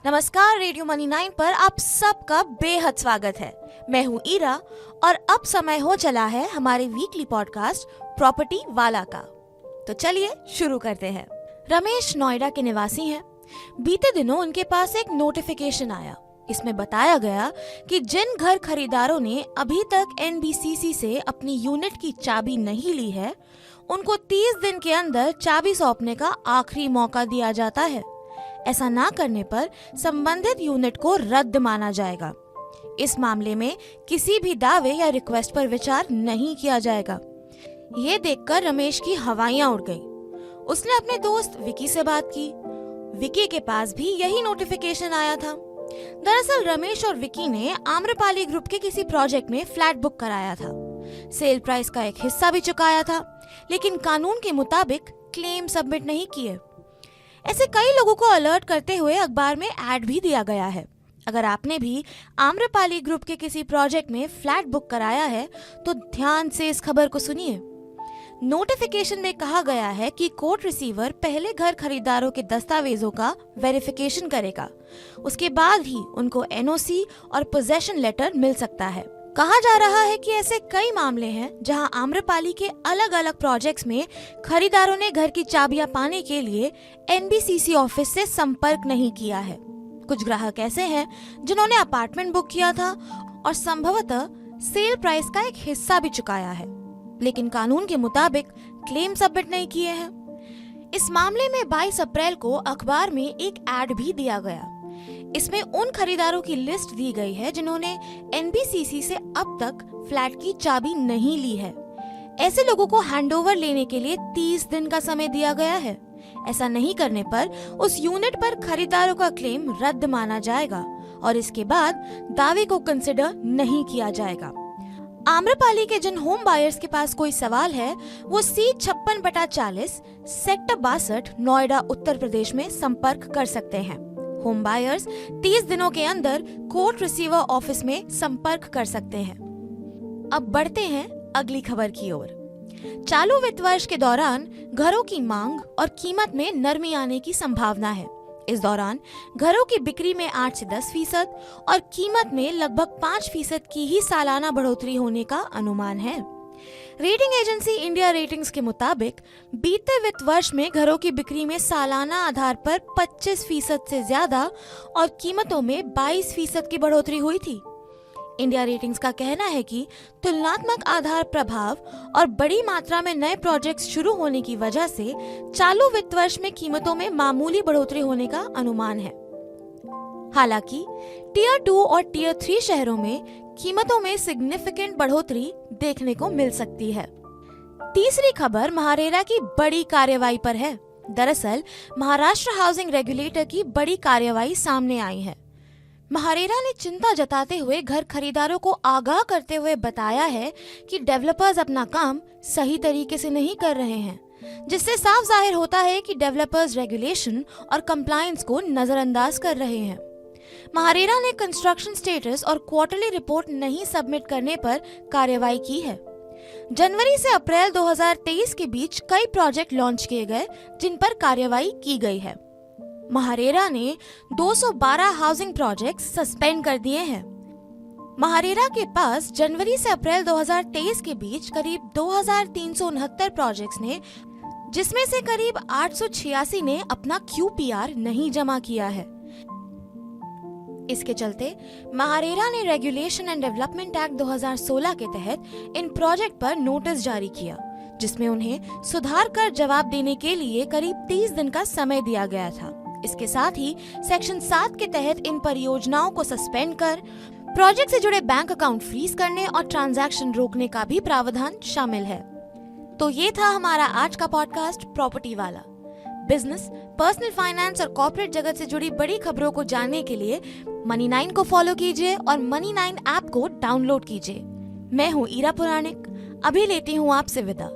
नमस्कार, radio money 9 पर आप सबका बेहद स्वागत है। मैं हूँ ईरा और अब समय हो चला है हमारे वीकली पॉडकास्ट प्रॉपर्टी वाला का। तो चलिए शुरू करते हैं। रमेश नोएडा के निवासी हैं। बीते दिनों उनके पास एक नोटिफिकेशन आया। इसमें बताया गया कि जिन घर खरीदारों ने अभी तक एनबीसीसी से अपनी यूनिट की चाबी नहीं ली है, उनको 30 दिन के अंदर चाबी सौंपने का आखिरी मौका दिया जाता है। ऐसा ना करने पर संबंधित यूनिट को रद्द माना जाएगा। इस मामले में किसी भी दावे या रिक्वेस्ट पर विचार नहीं किया जाएगा। ये देखकर रमेश की हवाइयां उड़ गईं। उसने अपने दोस्त विकी से बात की। विकी के पास भी यही नोटिफिकेशन आया था। दरअसल रमेश और विकी ने आम्रपाली ग्रुप के किसी प्रोजेक्ट में फ्लैट बुक कराया था। सेल प्राइस का एक हिस्सा भी चुकाया था, लेकिन कानून के मुताबिक क्लेम सबमिट नहीं किए। ऐसे कई लोगों को अलर्ट करते हुए अखबार में ऐड भी दिया गया है। अगर आपने भी आम्रपाली ग्रुप के किसी प्रोजेक्ट में फ्लैट बुक कराया है तो ध्यान से इस खबर को सुनिए। नोटिफिकेशन में कहा गया है कि कोर्ट रिसीवर पहले घर खरीदारों के दस्तावेजों का वेरिफिकेशन करेगा। उसके बाद ही उनको एनओसी और पोजेशन लेटर मिल सकता है। कहा जा रहा है कि ऐसे कई मामले हैं जहां आम्रपाली के अलग अलग प्रोजेक्ट्स में खरीदारों ने घर की चाबियां पाने के लिए एनबीसीसी ऑफिस से संपर्क नहीं किया है। कुछ ग्राहक ऐसे हैं जिन्होंने अपार्टमेंट बुक किया था और संभवतः सेल प्राइस का एक हिस्सा भी चुकाया है, लेकिन कानून के मुताबिक क्लेम सबमिट नहीं किए हैं। इस मामले में 22 अप्रैल को अखबार में एक ऐड भी दिया गया। इसमें उन खरीदारों की लिस्ट दी गई है जिन्होंने एनबीसीसी से अब तक फ्लैट की चाबी नहीं ली है। ऐसे लोगों को हैंडओवर लेने के लिए 30 दिन का समय दिया गया है। ऐसा नहीं करने पर उस यूनिट पर खरीदारों का क्लेम रद्द माना जाएगा और इसके बाद दावे को कंसिडर नहीं किया जाएगा। आम्रपाली के जिन होम बायर्स के पास कोई सवाल है, वो C56/40 सेक्टर 62 नोएडा उत्तर प्रदेश में संपर्क कर सकते हैं। होम बायर्स 30 दिनों के अंदर कोर्ट रिसीवर ऑफिस में संपर्क कर सकते हैं। अब बढ़ते हैं अगली खबर की ओर। चालू वित्त वर्ष के दौरान घरों की मांग और कीमत में नरमी आने की संभावना है। इस दौरान घरों की बिक्री में 8 से 10% और कीमत में लगभग 5% की ही सालाना बढ़ोतरी होने का अनुमान है। रेटिंग एजेंसी इंडिया रेटिंग्स के मुताबिक बीते वित्त वर्ष में घरों की बिक्री में सालाना आधार पर 25% से ज्यादा और कीमतों में 22% की बढ़ोतरी हुई थी। इंडिया रेटिंग्स का कहना है कि तुलनात्मक आधार प्रभाव और बड़ी मात्रा में नए प्रोजेक्ट्स शुरू होने की वजह से चालू वित्त वर्ष में कीमतों में मामूली बढ़ोतरी होने का अनुमान है। हालांकि टियर 2 और टियर 3 शहरों में कीमतों में सिग्निफिकेंट बढ़ोतरी देखने को मिल सकती है। तीसरी खबर महारेरा की बड़ी कार्रवाई पर है। दरअसल महाराष्ट्र हाउसिंग रेगुलेटर की बड़ी कार्रवाई सामने आई है। महारेरा ने चिंता जताते हुए घर खरीदारों को आगाह करते हुए बताया है कि डेवलपर्स अपना काम सही तरीके से नहीं कर रहे हैं, जिससे साफ जाहिर होता है कि डेवलपर्स रेगुलेशन और कंप्लायंस को नजरअंदाज कर रहे हैं। महारेरा ने कंस्ट्रक्शन स्टेटस और क्वार्टरली रिपोर्ट नहीं सबमिट करने पर कार्रवाई की है। जनवरी से अप्रैल 2023 के बीच कई प्रोजेक्ट लॉन्च किए गए जिन पर कार्रवाई की गई है। महारेरा ने 212 हाउसिंग प्रोजेक्ट्स सस्पेंड कर दिए हैं। महारेरा के पास जनवरी से अप्रैल 2023 के बीच करीब 2369 प्रोजेक्ट्स ने, जिसमें से करीब 886 ने अपना QPR नहीं जमा किया है। इसके चलते महारेरा ने रेगुलेशन एंड डेवलपमेंट एक्ट 2016 के तहत इन प्रोजेक्ट पर नोटिस जारी किया, जिसमें उन्हें सुधार कर जवाब देने के लिए करीब 30 दिन का समय दिया गया था। इसके साथ ही सेक्शन 7 के तहत इन परियोजनाओं को सस्पेंड कर प्रोजेक्ट से जुड़े बैंक अकाउंट फ्रीज करने और ट्रांजैक्शन रोकने का भी प्रावधान शामिल है। तो ये था हमारा आज का पॉडकास्ट प्रॉपर्टी वाला। बिजनेस, पर्सनल फाइनेंस और कॉर्पोरेट जगत से जुड़ी बड़ी खबरों को जानने के लिए मनी 9 को फॉलो कीजिए और मनी 9 ऐप को डाउनलोड कीजिए। मैं हूँ ईरा पुराणिक। अभी लेती हूँ आपसे विदा।